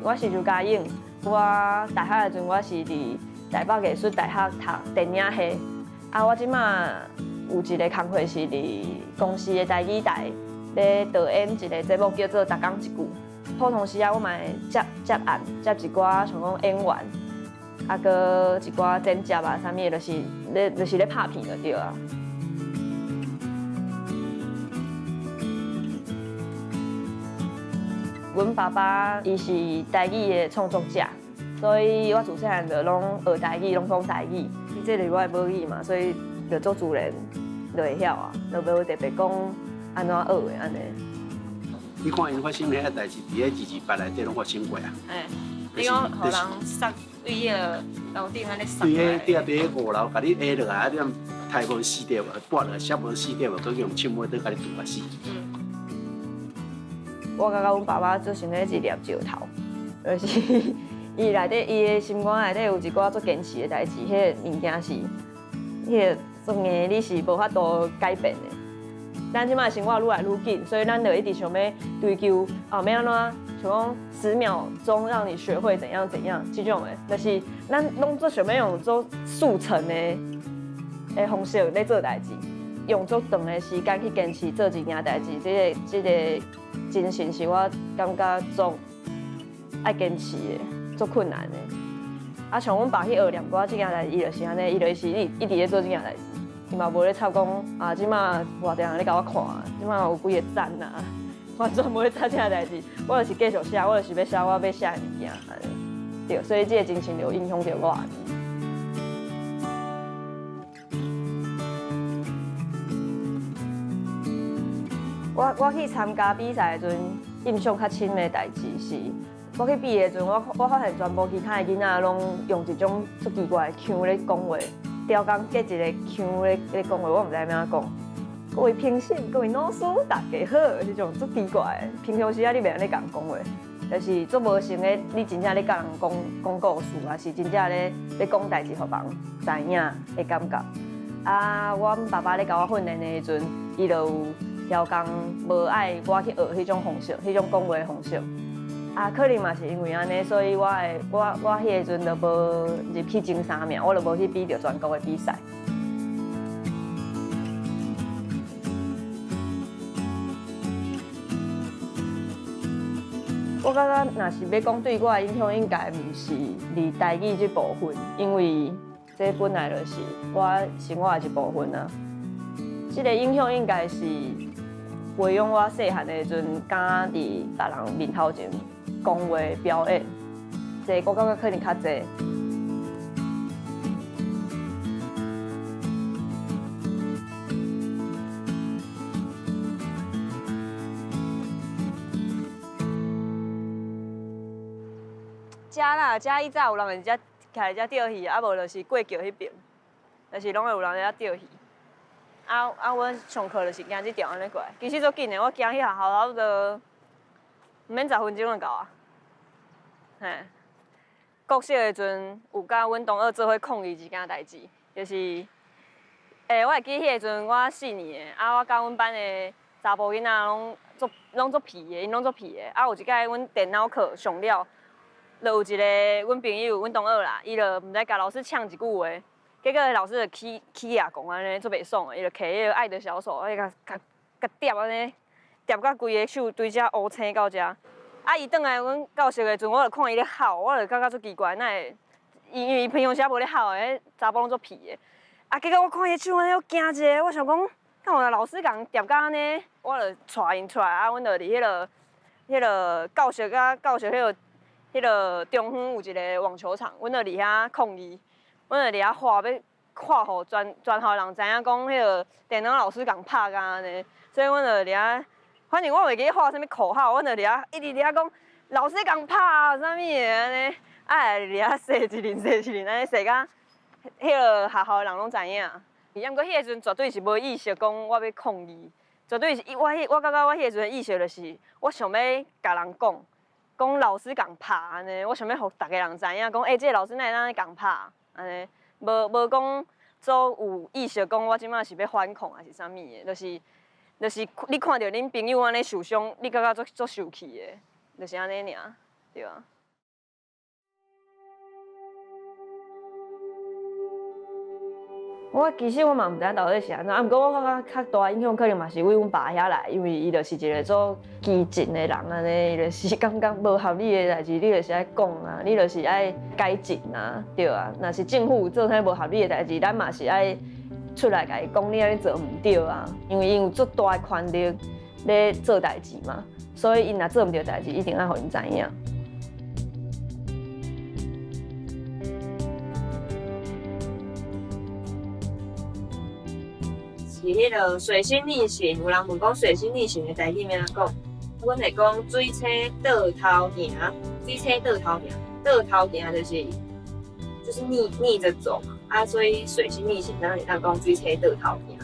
我是刘嘉颖，我大学的阵我是伫台北艺术大学读电影系，我即马有一个工作是伫公司的台语台咧导演一个节目叫做《逐工一句》。普通时我嘛会接案，接一寡像讲演员，搁一寡剪接啊，啥物就是咧拍片就对啊。阮爸爸伊是台语的创作者，所以我自细汉就拢学台语，拢讲台语。这是我的母语嘛，所以就做自然就会晓啊，就无特别讲安怎学的安尼。你看因发生遐代志，伫迄228内底拢发生过啊。你讲互人塞对迄个楼顶安尼塞。对迄伫5楼，甲你下落来，你太无死掉无，拨落摔无死掉无，佮用枪尾倒甲你毒死。我感觉阮爸爸做成咧一粒石头，就是伊内底伊的心肝内底有一寡做坚持的代志，迄个物件是，迄个做硬你是无法度改变的。咱即摆生活愈来愈紧，所以咱就一直想要追求要安怎，像讲10秒钟让你学会怎样怎样，这种的，就是咱拢做想要用做速成的方式咧做代志，用足长的时间去坚持做一件代志，这个精神是我感觉足爱坚持的，足困难的。像阮爸去学念歌这件代志，伊就是安尼，伊就是一直咧做这件代志。伊嘛无咧插讲即马偌定人咧甲我看，即马有几个赞啊，完全无咧插这件代志。我就是继续写，我就是要写我要写的物件，安尼。对，所以这个精神就影响着我。我去参加比赛的阵，印象较深的代志是，我去比的阵，我发现全部其他的囡仔拢用一种足奇怪的腔咧讲话。雕工结一个腔咧讲话，我唔知安怎讲。各位评审，各位老师，大家好，这种足奇怪的。平常时你袂安尼讲话，就是足无成的，你真正咧甲人讲故事，还是真正咧讲代志，互人知影的感觉。阮爸爸咧教我训练的时阵，伊就有雕工无爱我去学迄种方式，迄种讲话的方式。可能嘛是因为安尼，所以我迄个阵就无入去前3名，我就无去比着全国的比赛。我感觉若是要讲对我的影响，应该毋是伫台语这部分，因为这本来就是我生活的一部分啊。这个影响应该是培养我细汉的时阵，敢伫别人面头前讲话表演，这我感觉可能较侪。遮啦，遮以前有人会遮徛伫遮钓鱼，无就是过桥迄边，就是拢会有人在遮钓鱼。阮上课就是行这条安尼过来，其实足紧的，我行去学校差不多毋免10分钟就到啊。嘿，国小的阵有甲阮同学做伙抗议一件代志，就是，我会记迄个阵我4年的，我甲阮班的查甫囡仔拢足皮的，因拢足皮的。有一摆阮电脑课上了，就有一个阮朋友、阮同学啦，伊就毋知甲老师呛一句话。结果老师就起牙讲安尼，做袂爽的，伊就摕迄个爱的小手，甲掂安尼，掂到规个手对遮乌青到遮。伊转来阮教室的阵，我就看伊咧哭，我就感觉足奇怪，哪会？因为伊平常时无咧哭的，迄查甫拢足皮的。结果我看伊手安尼，我惊者，我想讲，敢有老师共掂到安尼，我就带因出来，阮就伫迄个教室迄个中央有一个网球场，阮就伫遐抗议。阮就伫遐画，要画互全校人知影，讲迄个电脑老师共拍甲安尼，所以阮就伫遐，反正我袂记画啥物口号，阮就伫遐一直伫遐讲老师共拍啊，啥物的安尼，伫遐说一轮，安尼说甲迄个学校的人拢知影。毋过迄个阵绝对是无意识讲我要抗议，绝对是我感觉我迄个阵的意识就是我想要甲人讲老师共拍安尼，我想要互逐个人知影，讲这个老师哪会当共拍。安尼，无讲做有意识讲我即马是要反抗还是啥物的，就是你看到恁朋友安尼受伤，你感觉足受气的，就是安尼尔，对啊。我其实我嘛毋知到底是安怎，啊，毋过我较大影响可能嘛是为阮爸遐来，因为伊就是一个做基进的人安尼，伊就是感觉无合理的代志，你就是爱讲啊，你就是爱改进啊，对啊。若是政府做啥无合理的代志，咱嘛是爱出来甲伊讲你安尼做毋对啊，因为因有足大的权力咧做代志嘛，所以因若做毋对代志，一定爱互因知影。是迄个水星逆行，有人问讲水星逆行的代志要怎讲？阮会讲水车倒头行，水车倒头行，倒头行就是逆着走嘛，啊，所以水星逆行，咱会当讲水车倒头行。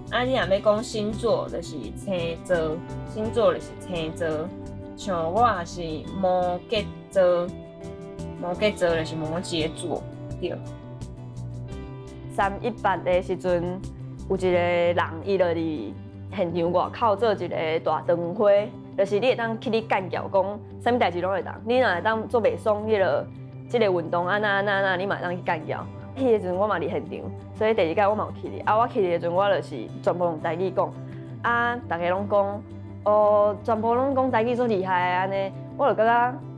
啊，你若要讲星座，就是星座，星座就是星座，像我也是摩羯座，摩羯座就是摩羯座，对。318的时阵。有一个人，伊就伫现场外口做一个大灯花，就是你会当去你干叫讲，啥物代志拢会当。你若会当做袂爽，即个运动安那，你嘛会当去干叫。迄个阵我嘛伫现场，所以第二届我嘛有去哩。啊，我去哩的阵，我就是全部用台语讲。啊，大家拢讲，哦，全部拢讲台语足厉害的安尼，我就感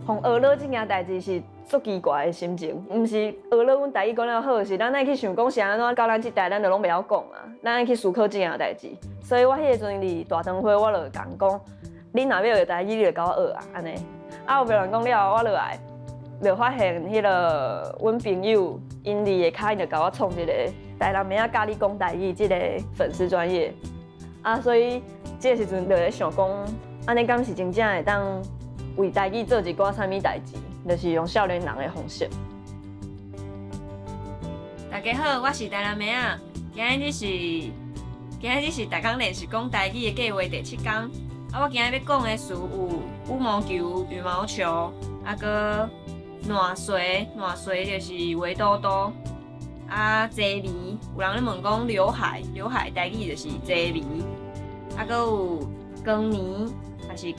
觉，互学了即件代志是。足奇怪的心情，毋是学了阮台语讲了好，是咱爱去想讲是安怎，到咱即代咱就拢袂晓讲啊，咱爱去思考即件代志。所以我迄个阵伫大灯会，我就讲，你若要学台语，你就甲我学啊，安尼。啊，有别人讲了，我落来，就发现迄个阮朋友因伫下骹因就甲我创一个台南妹仔教你讲台语即个粉丝专业。啊，所以即个时阵就咧想讲，安尼敢是真正会当为台语做一寡啥物代志？就是用少年人的方式。大家好，我是台南妹仔，今日是大家练习讲台语的计划第7天。啊，我今日要讲的词有羽毛球、羽毛球，啊个烂水就是围兜兜，啊坐梨，有人咧问讲刘海台语就是坐梨，啊个有光年，还是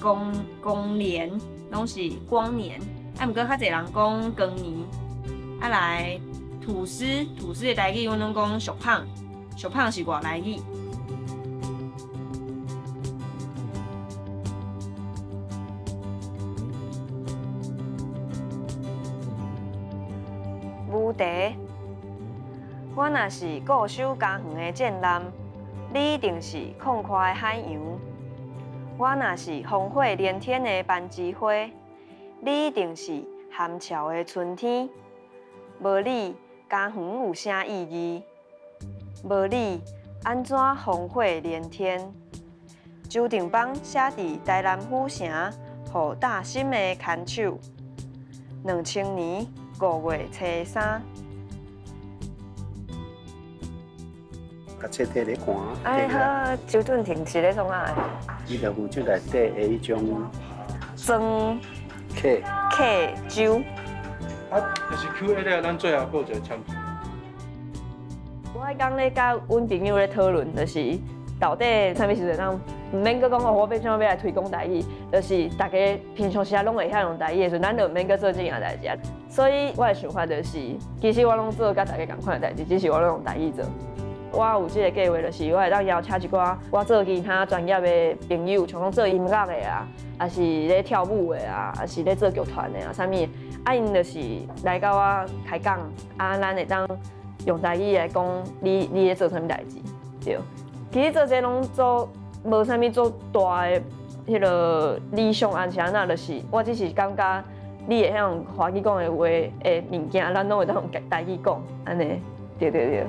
光年，拢是光年。啊，毋过较侪人讲光年，啊来吐司的台语，阮拢讲俗胖是外来语。舞台，我若是固守家园的剑男，你一定是旷快的海洋；我若是烽火连天的万枝花。你一定是含笑的春天，无你家园有啥意义？无你安怎烽火连天？周定邦写伫台南府城，予大心的牵手。2000年5月初3。甲册摕咧看。哎好，周顿婷是咧创啊？伊就负责内底的迄种装。客酒，啊，就是 Q&A 了，咱最后还有一个签字。我迄天咧甲阮朋友咧讨论，就是到底啥物时阵咱毋免阁讲哦，我要怎样要来推广台语，就是大家平常时啊拢会晓用台语的时阵，咱就毋免阁做这样代志啊。所以我的想法就是，其实我拢做甲大家同款的代志，只是我拢用台语做。我有即个计划，就是我会当邀请一寡我做其他专业的朋友，像讲做音乐的啊，还是咧跳舞的啊，还是咧做剧团的啊，啥物，啊因就是来甲我开讲，啊咱会当用台语来讲你咧做啥物代志，对。其实做这拢做无啥物做大的迄个理想安是安那，就是我只是感觉你会晓用华语讲的话的物件，咱拢会当用台语讲，安尼，对对对。